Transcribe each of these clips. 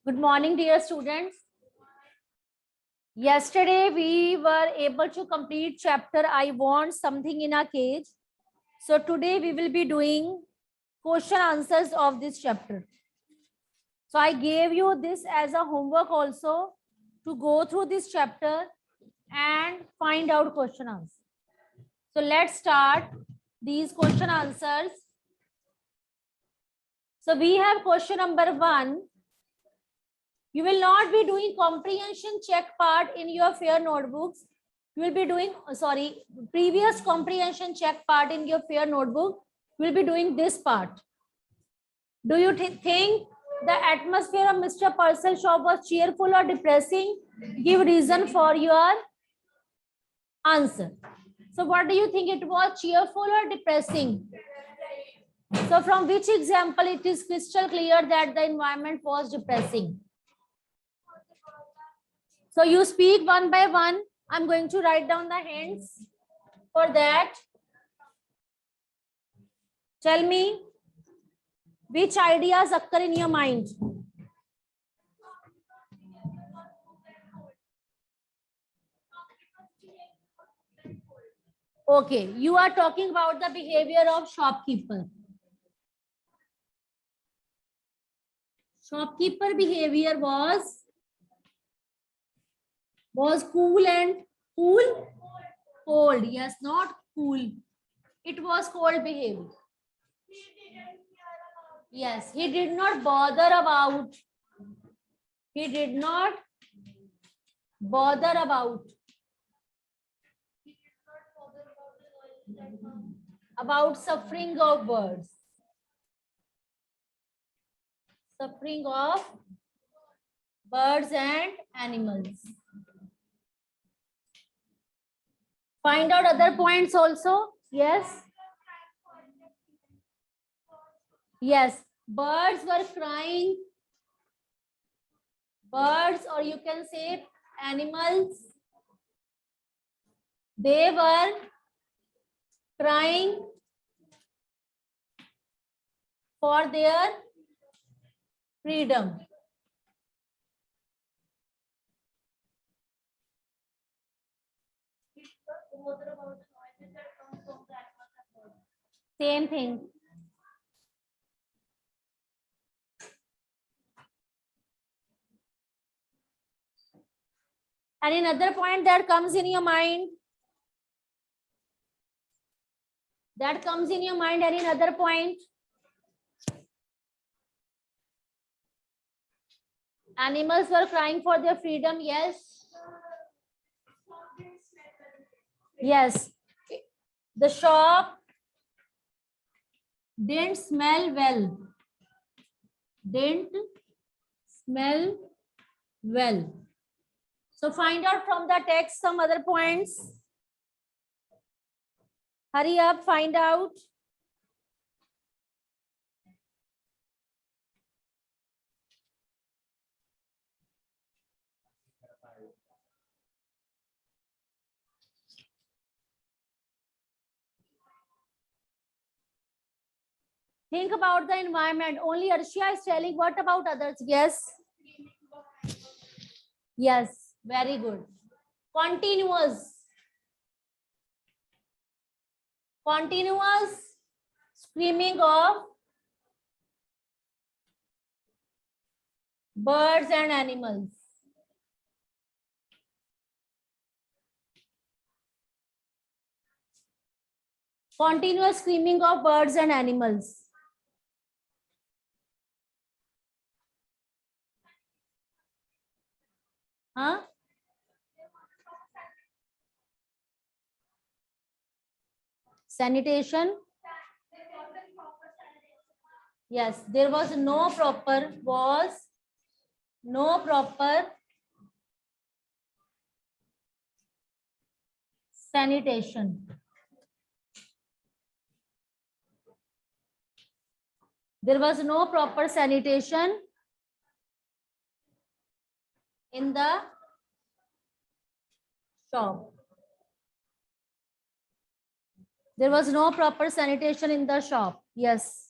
Good morning, dear students. Yesterday, we were able to complete chapter I Want Something in a Cage. So today, we will be doing question answers of this chapter. So I gave you this as a homework also to go through this chapter and find out question answers. So let's start these question answers. So we have question number 1. You will not be doing comprehension check part in your fair notebooks. You will be doing, previous comprehension check part in your fair notebook. You will be doing this part. Do you think the atmosphere of Mr. Purcell's shop was cheerful or depressing? Give reason for your answer. So what do you think, it was cheerful or depressing? So from which example it is crystal clear that the environment was depressing? So you speak one by one. I'm going to write down the hints for that. Tell me which ideas occur in your mind. Okay, you are talking about the behavior of shopkeeper. Shopkeeper behavior was cool and cold. Yes, not cool. It was cold behavior. Yes, he did not bother about. He did not bother about suffering of birds. Suffering of birds and animals. Find out other points also. Yes. Yes. Birds were crying. Birds, or you can say animals, they were crying for their freedom. Same thing. And another point that comes in your mind. That comes in your mind. Any other point? Animals were crying for their freedom. Yes. Yes. The shop didn't smell well. Didn't smell well. So find out from the text some other points. Hurry up, find out. Think about the environment. Only Arshia is telling. What about others? Yes. Yes, very good. Continuous. Continuous screaming of birds and animals. Continuous screaming of birds and animals. Huh? Sanitation. Yes, there was no proper sanitation. There was no proper sanitation in the shop. There was no proper sanitation in the shop. Yes.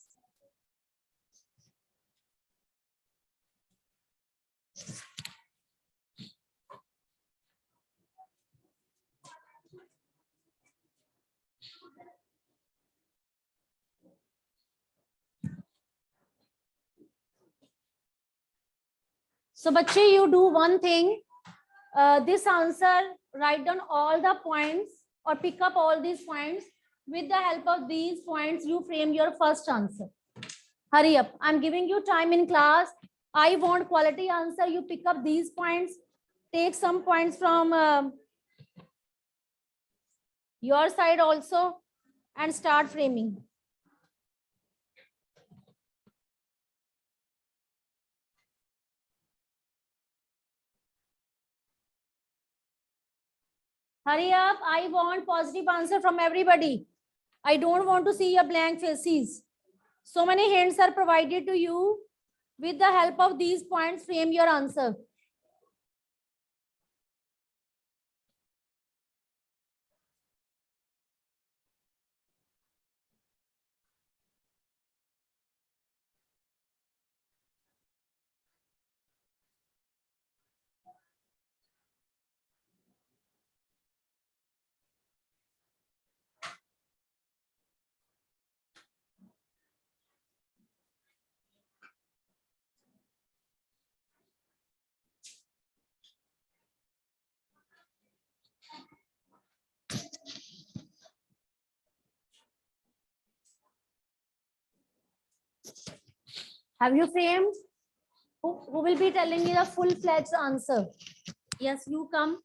So बच्चे, you do one thing. This answer, write down all the points or pick up all these points. With the help of these points, you frame your first answer. Hurry up. I'm giving you time in class. I want quality answer. You pick up these points. Take some points from your side also and start framing. Hurry up. I want positive answer from everybody. I don't want to see your blank faces. So many hands are provided to you. With the help of these points, frame your answer. Have you framed? Who will be telling me the full-fledged answer? Yes, you come.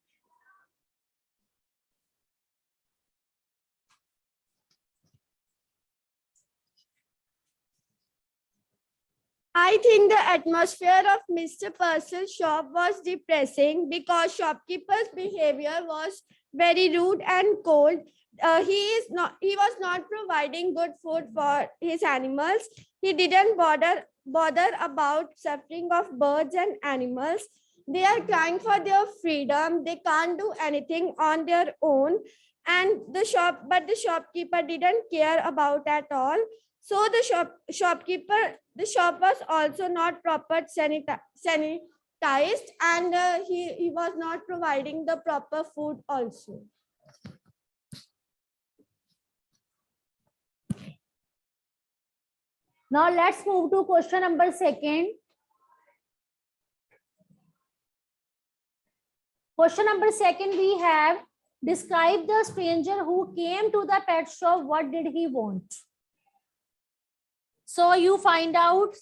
I think the atmosphere of Mr. Purcell's shop was depressing because shopkeeper's behavior was very rude and cold. He was not providing good food for his animals. He didn't bother about suffering of birds and animals. They are crying for their freedom. They can't do anything on their own. And the shopkeeper didn't care about at all. So the shop was also not proper sanitized, and he was not providing the proper food also. Now let's move to question number 2. Question number 2, we have describe the stranger who came to the pet shop. What did he want? So you find out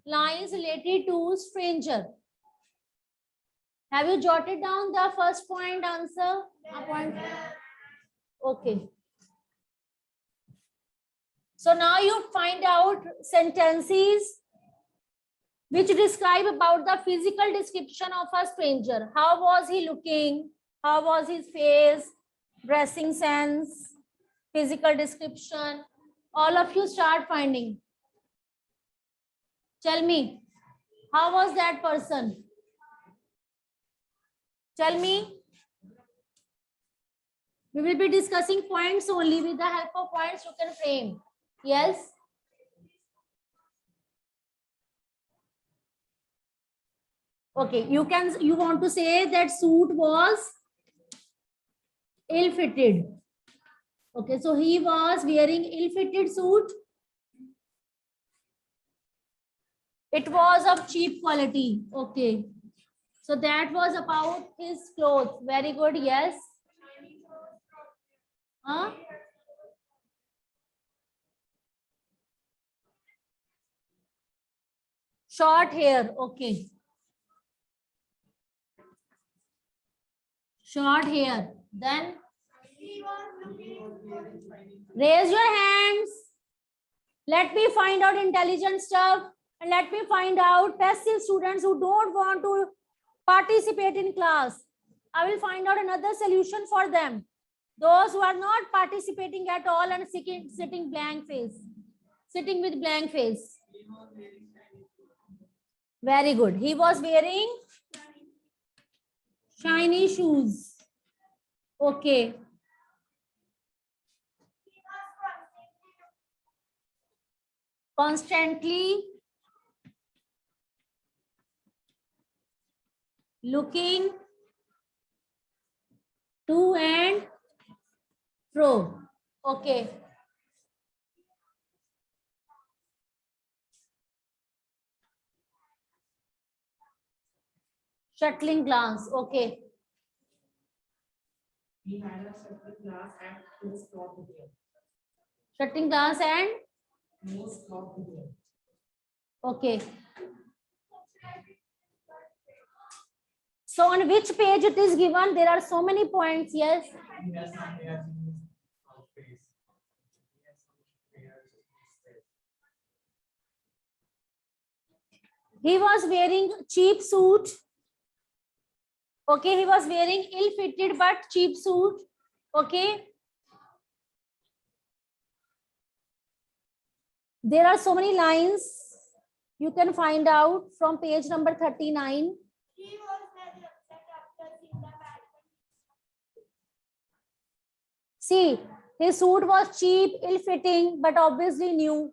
lines related to stranger. Have you jotted down the first point answer? Okay. So now you find out sentences which describe about the physical description of a stranger. How was he looking? How was his face? Dressing sense, physical description. All of you start finding. Tell me, how was that person? Tell me. We will be discussing points only. With the help of points, you can frame. Yes? Okay, you want to say that suit was ill-fitted. Okay, so he was wearing ill-fitted suit. It was of cheap quality. Okay. So that was about his clothes. Very good. Yes. Huh? Short hair. Okay. Short hair. Then raise your hands. Let me find out intelligent stuff. And let me find out passive students who don't want to participate in class. I will find out another solution for them. Those who are not participating at all and sitting blank face. Sitting with blank face. Very good. He was wearing shiny shoes. Okay. Constantly looking to and fro. Okay. Shuttling glance. Okay. He had a shuttling glass and close cropped hair. Shuttling glance and Nose cropped hair. okay. So on which page it is given? There are so many points. Yes. He has some hairs in his face. He has some hairs in his face. He was wearing cheap suit. Okay, he was wearing ill-fitted but cheap suit. Okay. There are so many lines you can find out from page number 39. He was very upset after seeing the bad. See, his suit was cheap, ill-fitting, but obviously new.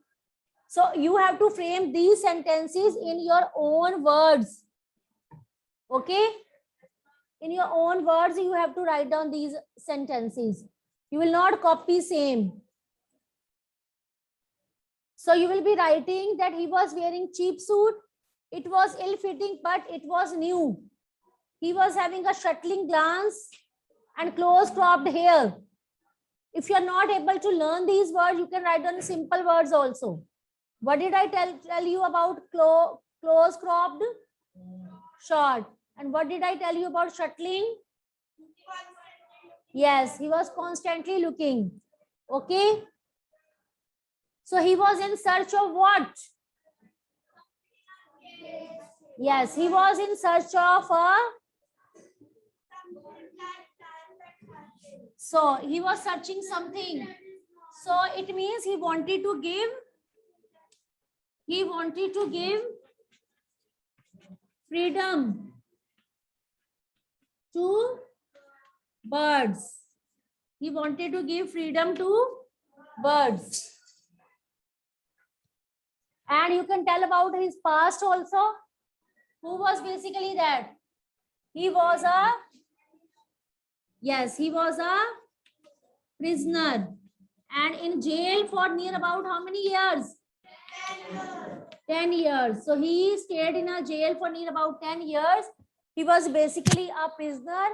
So you have to frame these sentences in your own words. Okay? In your own words, you have to write down these sentences. You will not copy same. So you will be writing that he was wearing cheap suit. It was ill-fitting, but it was new. He was having a shuttling glance and close cropped hair. If you are not able to learn these words, you can write down simple words also. What did I tell you about close cropped? Short. And what did I tell you about shuttling? Yes, he was constantly looking. Okay. So he was in search of what? Yes, he was in search of a. So he was searching something. So it means he wanted to give freedom to birds. He wanted to give freedom to birds. And you can tell about his past also. Who was basically that? He was a, yes, he was a prisoner and in jail for near about how many years? 10 years. So he stayed in a jail for near about 10 years. He was basically a prisoner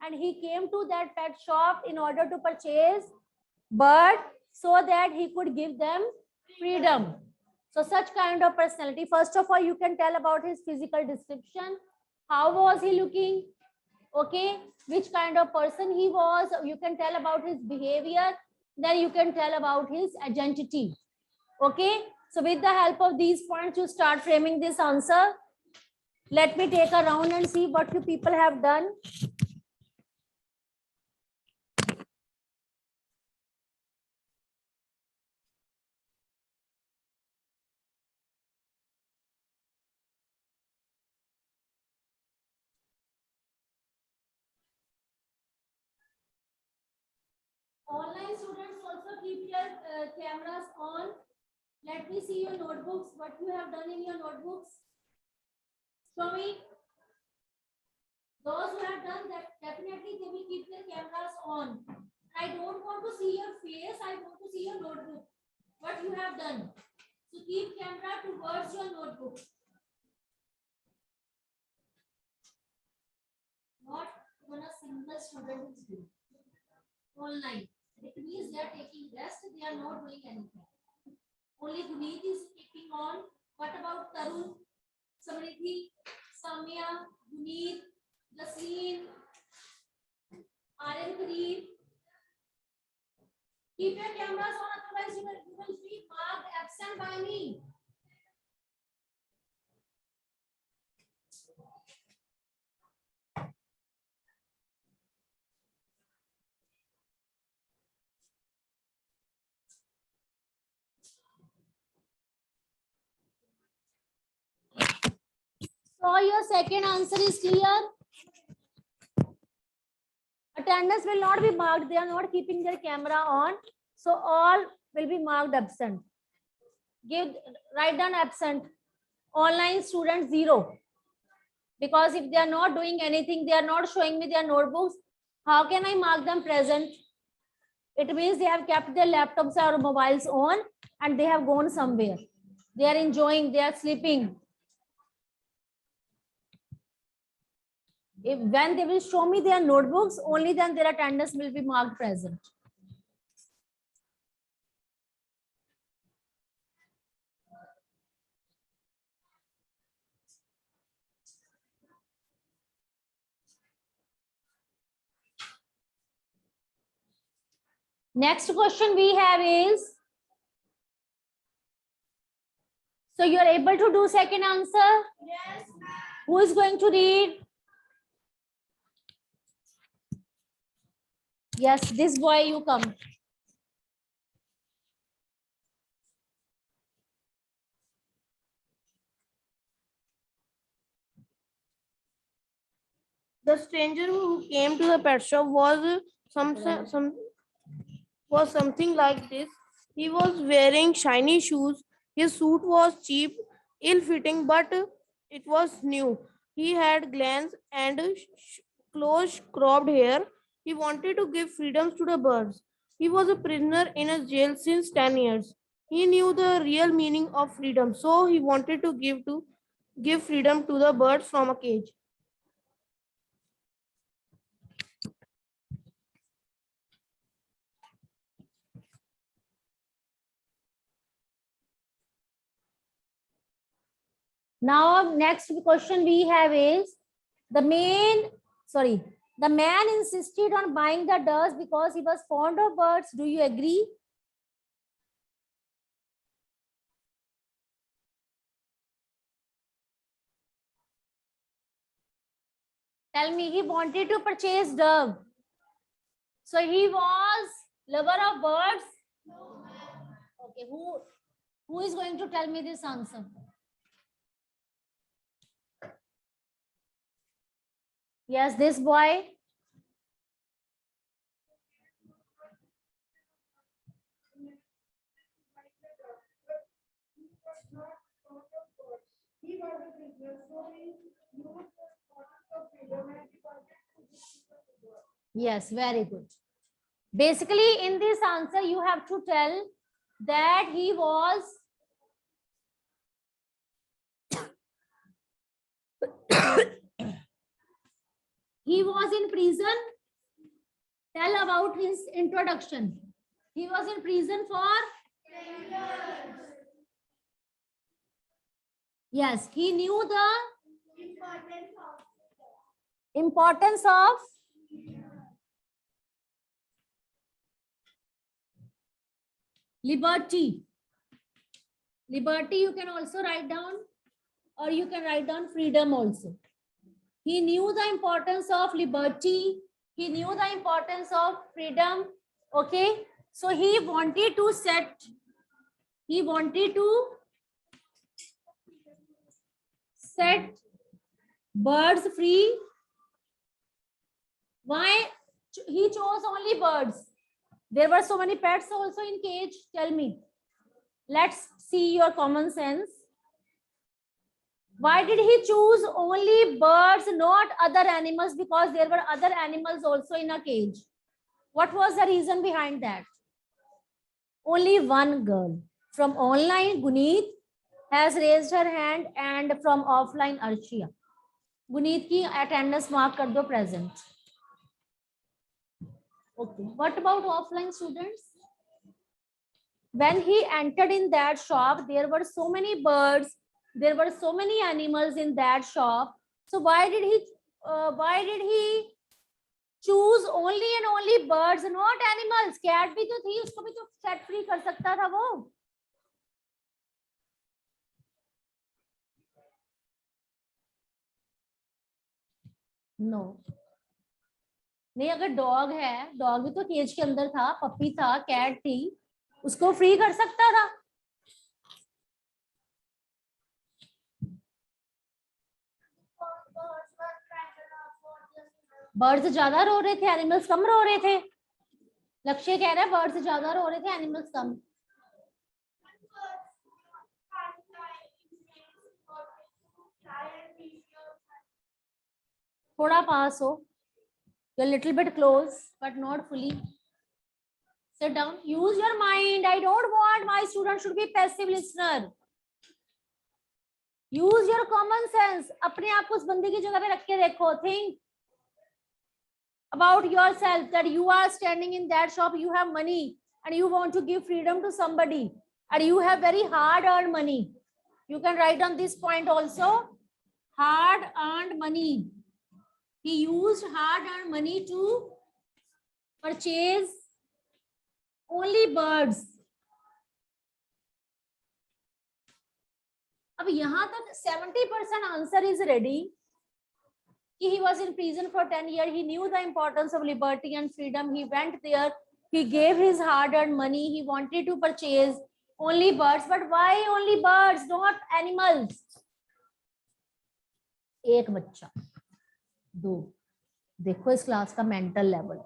and he came to that pet shop in order to purchase bird so that he could give them freedom. So such kind of personality. First of all, you can tell about his physical description. How was he looking? Okay. Which kind of person he was. You can tell about his behavior. Then you can tell about his identity. Okay. So with the help of these points, you start framing this answer. Let me take a round and see what you people have done. Online students also keep your cameras on. Let me see your notebooks, what you have done in your notebooks. Show me. Those who have done that, definitely they will keep their cameras on. I don't want to see your face, I want to see your notebook. What you have done. So keep camera towards your notebook. Not when a single student is doing. Online. It means they are taking rest, they are not doing anything. Only Guneet is keeping on. What about Tarun, Samriddhi, Samya, Guneet, Jasleen, Aryan Kareem? Keep your cameras on, otherwise you will be marked absent by me. So your second answer is clear. Attendance will not be marked. They are not keeping their camera on. So all will be marked absent. Write down absent. Online students 0. Because if they are not doing anything, they are not showing me their notebooks, how can I mark them present? It means they have kept their laptops or mobiles on and they have gone somewhere. They are enjoying, they are sleeping. When they will show me their notebooks, only then their attendance will be marked present. Next question we have is, so you are able to do second answer? Yes, ma'am. Who is going to read? Yes, this boy, you come. The stranger who came to the pet shop was something like this. He was wearing shiny shoes. His suit was cheap, ill-fitting, but it was new. He had glands and close cropped hair. He wanted to give freedoms to the birds. He was a prisoner in a jail since 10 years. He knew the real meaning of freedom, so he wanted to give freedom to the birds from a cage. Now, next question we have is, the man insisted on buying the doves because he was fond of birds. Do you agree? Tell me, he wanted to purchase dove. So he was lover of birds? No. Okay, who is going to tell me this answer? Yes, this boy. Yes, very good. Basically, in this answer, you have to tell that he was in prison. Tell about his introduction. He was in prison for 10 years. Yes, he knew the importance of liberty. Liberty you can also write down, or you can write down freedom also. He knew the importance of liberty. He knew the importance of freedom. Okay. So he wanted to set birds free. Why he chose only birds? There were so many pets also in cage. Tell me. Let's see your common sense. Why did he choose only birds, not other animals? Because there were other animals also in a cage. What was the reason behind that? Only one girl. From online, Guneet has raised her hand, and from offline, Arshia. Guneet ki attendance mark kar do present. Okay. What about offline students? When he entered in that shop, there were so many birds. There were so many animals in that shop. So why did he choose only and only birds, not animals? Cat भी तो थी, उसको भी तो set free कर सकता था वो. No. नहीं, अगर डॉग है, डॉग भी तो केज के अंदर था, पप्पी था, कैट थी, उसको फ्री कर सकता था. बर्ड्स ज्यादा रो रहे थे, एनिमल्स कम रो रहे थे. लक्ष्य कह रहा है बर्ड्स ज्यादा रो रहे थे, एनिमल्स कम. थोड़ा पास हो. You're a little bit close, but not fully. Sit down. Use your mind. I don't want my student should be passive listener. Use your common sense. अपने आप को उस बंदे की जगह पे रख के देखो. Think. about yourself, that you are standing in that shop, you have money and you want to give freedom to somebody, and you have very hard earned money. You can write on this point also, hard earned money. He used hard earned money to purchase only birds. अब यहाँ तक 70% answer is ready कि he was in prison for 10 years. He knew the importance of liberty and freedom. He went there. He gave his hard-earned money. He wanted to purchase only birds. But why only birds, not animals? एक बच्चा, दो. देखो इस class का mental level.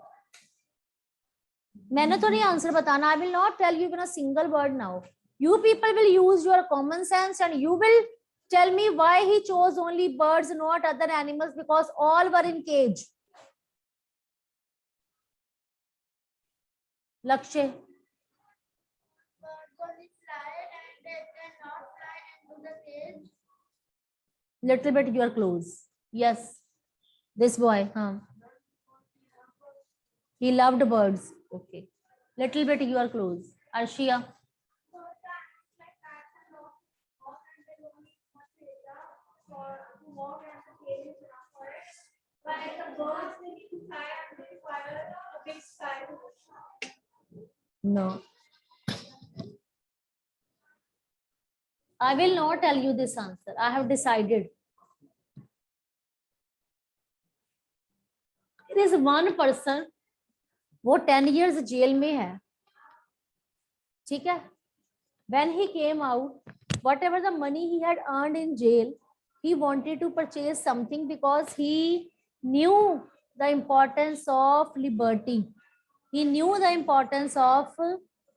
मैंने तो नहीं answer बताना. I will not tell you even a single word now. You people will use your common sense and you will tell me why he chose only birds, not other animals, because all were in cage. Lakshay. Birds only fly and they cannot fly into the cage. Little bit you are close. Yes. This boy. He loved birds. Okay. Little bit you are close. Arshia. No. I will not tell you this answer. I have decided. There is one person, वो 10 years jail में है. ठीक है? When he came out, whatever the money he had earned in jail, he wanted to purchase something because he knew the importance of liberty. He knew the importance of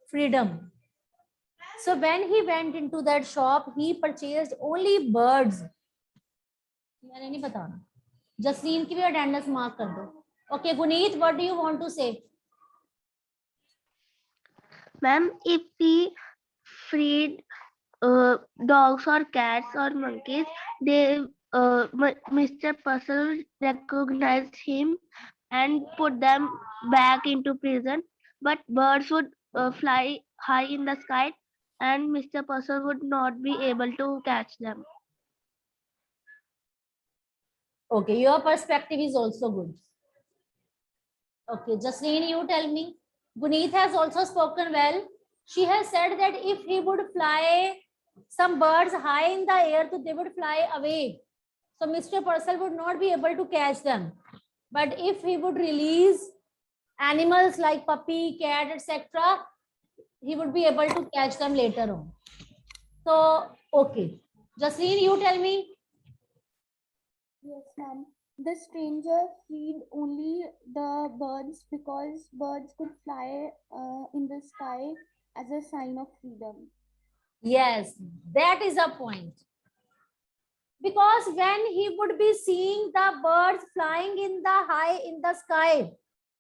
freedom. So when he went into that shop, he purchased only birds. मैंने नहीं बताना. जसलीन की भी attendance mark कर दो. Okay, Guneet, what do you want to say? Ma'am, if we freed dogs or cats or monkeys, Mr. Puzzle recognized him and put them back into prison. But birds would fly high in the sky, and Mr. Puzzle would not be able to catch them. Okay, your perspective is also good. Okay, Jasleen, you tell me. Guneet has also spoken well. She has said that if he would fly some birds high in the air, so they would fly away. So Mr. Purcell would not be able to catch them. But if he would release animals like puppy, cat, etc., he would be able to catch them later on. So, okay. Jasleen, you tell me. Yes, ma'am. The stranger freed only the birds because birds could fly in the sky as a sign of freedom. Yes, that is a point. Because when he would be seeing the birds flying in the sky,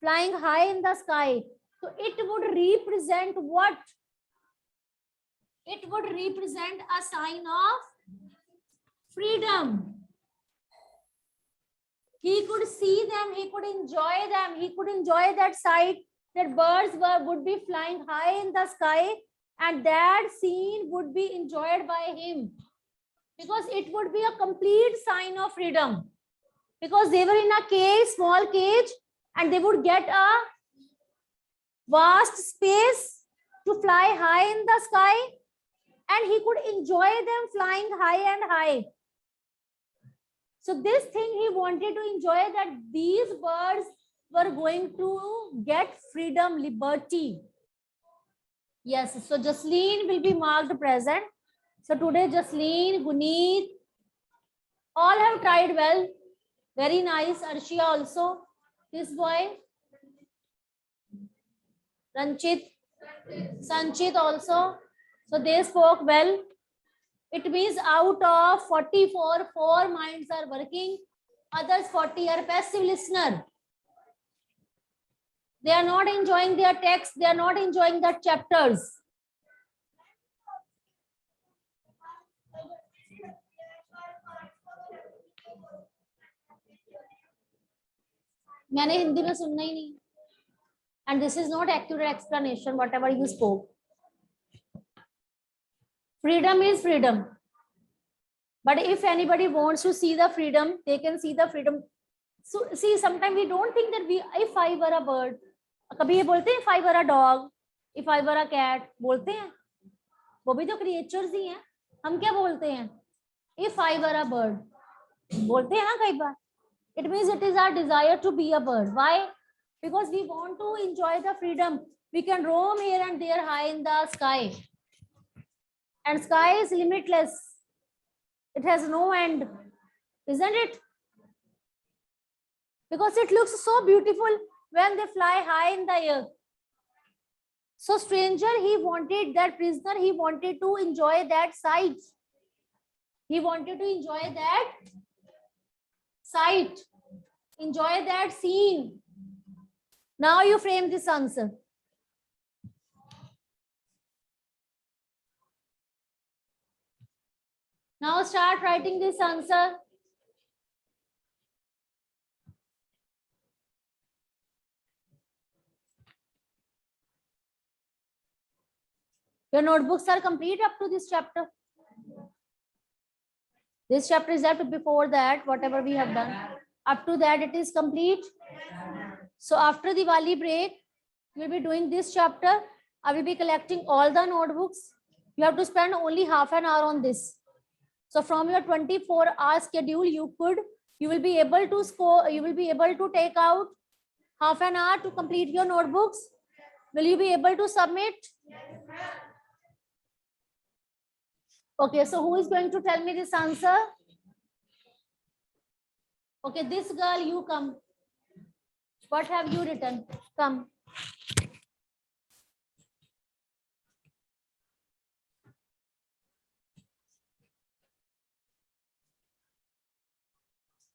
flying high in the sky, so it would represent what? It would represent a sign of freedom. He could see them, he could enjoy them, he could enjoy that sight that birds would be flying high in the sky, and that scene would be enjoyed by him because it would be a complete sign of freedom, because they were in a cage, small cage, and they would get a vast space to fly high in the sky, and he could enjoy them flying high and high. So this thing he wanted to enjoy, that these birds were going to get freedom, liberty. Yes, so Jasleen will be marked present. So today Jasleen, Guneet, all have tried well. Very nice. Arshia also. This boy. Ranchit, Sanchit also. So they spoke well. It means out of 44, 4 minds are working. Others 40 are passive listener. They are not enjoying their text. They are not enjoying the chapters. मैंने हिंदी में सुनना ही नहीं. And this is not accurate explanation, whatever you spoke. Freedom is freedom. But if anybody wants to see the freedom, they can see the freedom. So see, sometimes we don't think that if I were a bird, कभी ये बोलते हैं if I were a dog, if I were a cat, बोलते हैं. वो भी तो creatures ही हैं. हम क्या बोलते हैं? If I were a bird, बोलते हैं ना कई बार. It means it is our desire to be a bird. Why? Because we want to enjoy the freedom. We can roam here and there high in the sky. And sky is limitless. It has no end, isn't it? Because it looks so beautiful when they fly high in the air. So stranger, he wanted, that prisoner, he wanted to enjoy that sight. He wanted to enjoy that sight, enjoy that scene. Now you frame this answer. Now start writing this answer. Your notebooks are complete up to this chapter. This chapter is left. Before that, whatever we have done, up to that it is complete. So after Diwali break, we will be doing this chapter. I will be collecting all the notebooks. You have to spend only half an hour on this. So from your 24-hour schedule, you will be able to score, you will be able to take out half an hour to complete your notebooks. Will you be able to submit? Okay, so who is going to tell me this answer? Okay, this girl, you come. What have you written? Come.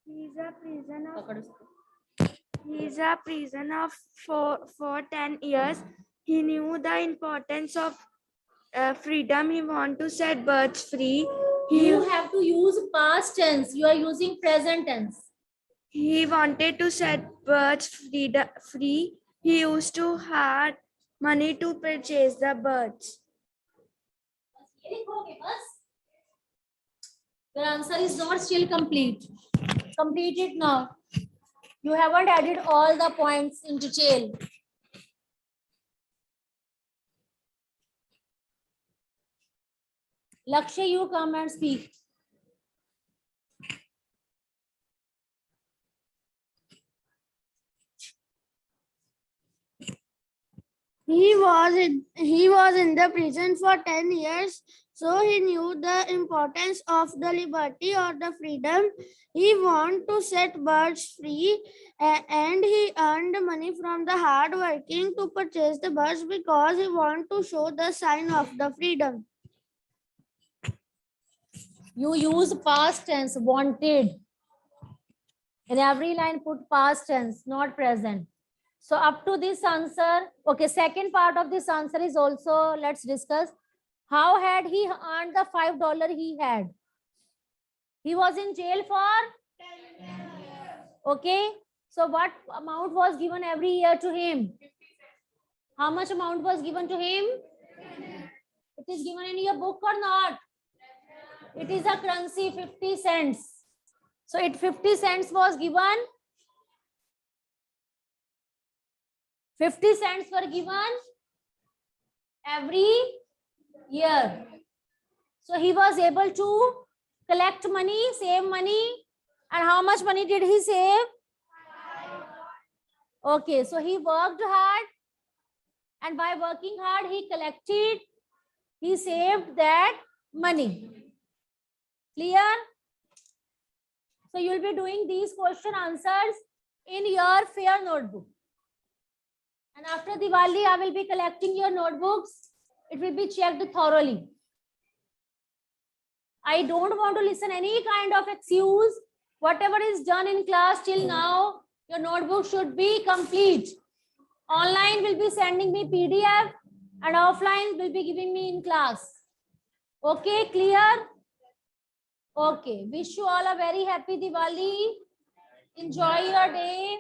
He is a prisoner for 10 years. He knew the importance of freedom. He want to set birds free. You have to use past tense. You are using present tense. He wanted to set birds free. He used to have money to purchase the birds. Your answer is not still complete. Complete it now. You haven't added all the points in detail. Lakshay, you come and speak. He was in the prison for 10 years, so he knew the importance of the liberty or the freedom. He wanted to set birds free, and he earned money from the hard working to purchase the birds because he wanted to show the sign of the freedom. You use past tense, wanted. In every line, put past tense, not present. So up to this answer, okay, second part of this answer is also, let's discuss. How had he earned the $5 he had? He was in jail for 10 years. Okay. So what amount was given every year to him? How much amount was given to him? It is given in your book or not? It is a currency, 50 cents. So 50 cents was given. 50 cents were given every year. So he was able to collect money, save money. And how much money did he save? Okay, so he worked hard. And by working hard, he collected, he saved that money. Clear? So you will be doing these question answers in your fair notebook. And after Diwali, I will be collecting your notebooks. It will be checked thoroughly. I don't want to listen any kind of excuse. Whatever is done in class till now, your notebook should be complete. Online will be sending me PDF and offline will be giving me in class. Okay, clear? Okay, wish you all a very happy Diwali. Enjoy your day.